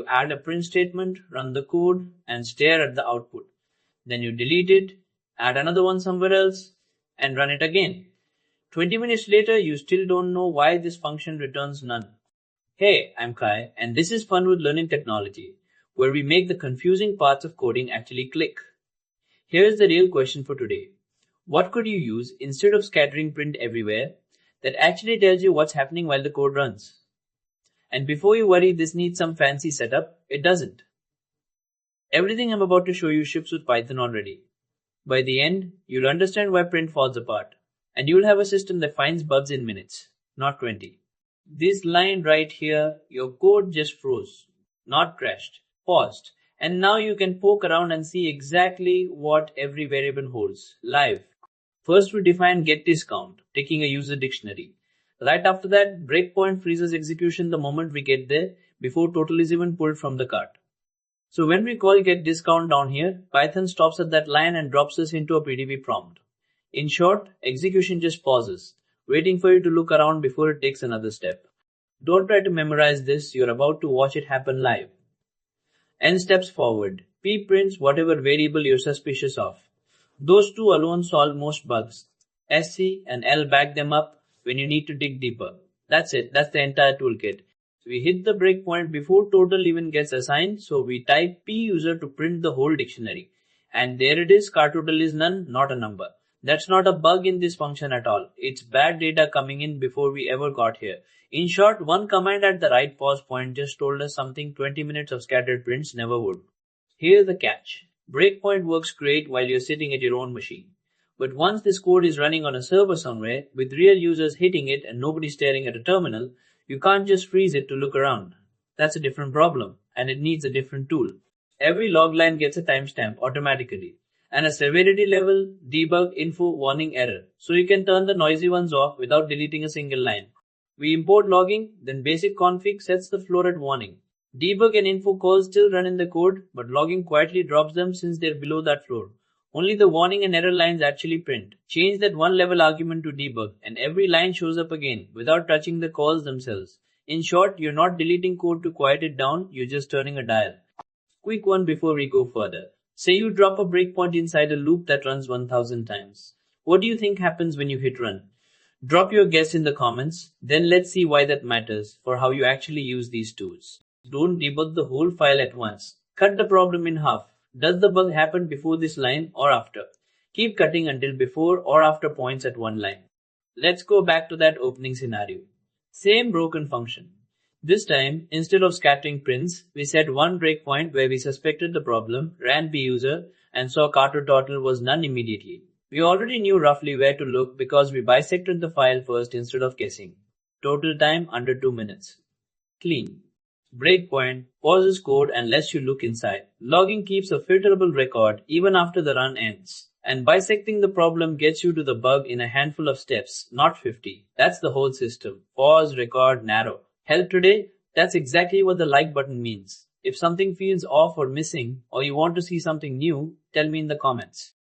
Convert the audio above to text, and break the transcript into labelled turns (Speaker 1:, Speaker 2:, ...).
Speaker 1: add a print statement, run the code, and stare at the output. Then you delete it, add another one somewhere else, and run it again. 20 minutes later, you still don't know why this function returns none. Hey, I'm Kai, and this is Fun with Learning Technology, where we make the confusing parts of coding actually click. Here's the real question for today. What could you use instead of scattering print everywhere that actually tells you what's happening while the code runs? And before you worry this needs some fancy setup, it doesn't. Everything I'm about to show you ships with Python already. By the end, you'll understand why print falls apart, and you'll have a system that finds bugs in minutes, not 20. This line right here, your code just froze, not crashed, paused, and now you can poke around and see exactly what every variable holds, live. First we define getDiscount, taking a user dictionary. Right after that, breakpoint freezes execution the moment we get there, before total is even pulled from the cart. So when we call getDiscount down here, Python stops at that line and drops us into a PDV prompt. In short, execution just pauses, waiting for you to look around before it takes another step. Don't try to memorize this, you're about to watch it happen live. N steps forward. P prints whatever variable you're suspicious of. Those two alone solve most bugs. SC and L back them up when you need to dig deeper. That's it, that's the entire toolkit. So we hit the breakpoint before total even gets assigned, so we type P user to print the whole dictionary. And there it is, car total is none, not a number. That's not a bug in this function at all. It's bad data coming in before we ever got here. In short, one command at the right pause point just told us something 20 minutes of scattered prints never would. Here's the catch. Breakpoint works great while you're sitting at your own machine. But once this code is running on a server somewhere, with real users hitting it and nobody staring at a terminal, you can't just freeze it to look around. That's a different problem, and it needs a different tool. Every log line gets a timestamp automatically, and a severity level, debug, info, warning, error, so you can turn the noisy ones off without deleting a single line. We import logging, then basic config sets the floor at warning. Debug and info calls still run in the code, but logging quietly drops them since they're below that floor. Only the warning and error lines actually print. Change that one level argument to debug, and every line shows up again without touching the calls themselves. In short, you're not deleting code to quiet it down, you're just turning a dial. Quick one before we go further. Say you drop a breakpoint inside a loop that runs 1000 times. What do you think happens when you hit run? Drop your guess in the comments, then let's see why that matters for how you actually use these tools. Don't debug the whole file at once. Cut the problem in half. Does the bug happen before this line or after? Keep cutting until before or after points at one line. Let's go back to that opening scenario. Same broken function. This time, instead of scattering prints, we set one breakpoint where we suspected the problem, ran buser, and saw carto total was none immediately. We already knew roughly where to look because we bisected the file first instead of guessing. Total time under 2 minutes. Clean. Breakpoint pauses code and lets you look inside. Logging keeps a filterable record even after the run ends. And bisecting the problem gets you to the bug in a handful of steps, not 50. That's the whole system. Pause, record, narrow. Help today? That's exactly what the like button means. If something feels off or missing, or you want to see something new, tell me in the comments.